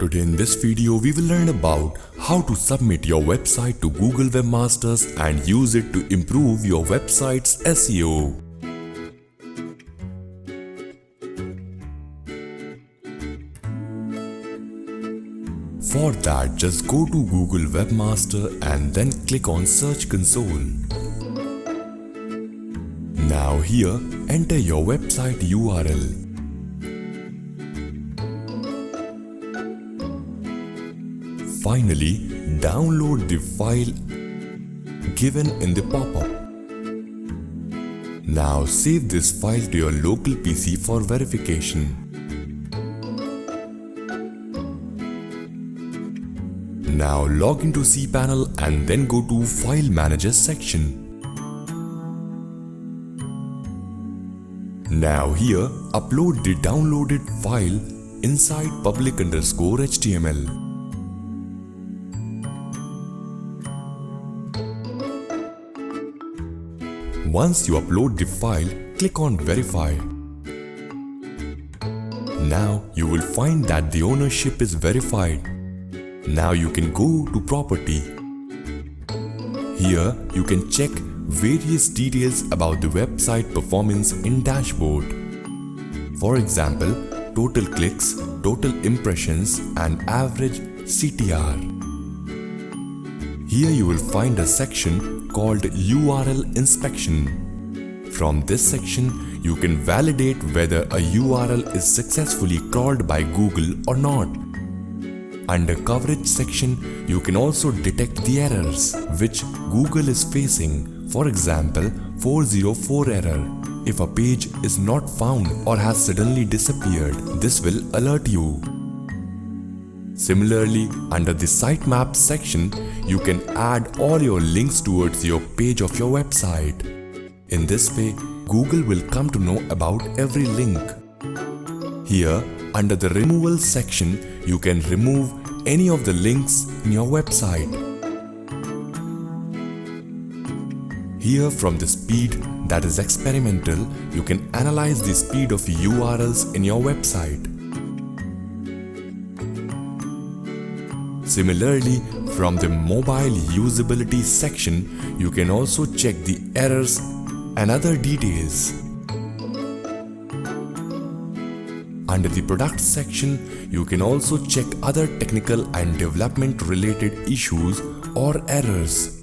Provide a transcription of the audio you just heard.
Today in this video we will learn about how to submit your website to Google Webmasters and use it to improve your website's SEO. For that, just go to Google Webmaster and then click on Search Console. Now here, enter your website URL. Finally, download the file given in the pop-up. Now save this file to your local PC for verification. Now log into cPanel and then go to File Manager section. Now here, upload the downloaded file inside public_HTML. Once you upload the file, click on Verify. Now you will find that the ownership is verified. Now you can go to Property. Here you can check various details about the website performance in Dashboard. For example, total clicks, total impressions and average CTR. Here you will find a section called URL Inspection. From this section, you can validate whether a URL is successfully crawled by Google or not. Under Coverage section, you can also detect the errors which Google is facing. For example, 404 error. If a page is not found or has suddenly disappeared, this will alert you. Similarly, under the Sitemap section, you can add all your links towards your page of your website. In this way, Google will come to know about every link. Here, under the Removal section, you can remove any of the links in your website. Here, from the speed, that is experimental, you can analyze the speed of URLs in your website. Similarly, from the Mobile Usability section, you can also check the errors and other details. Under the Product section, you can also check other technical and development related issues or errors.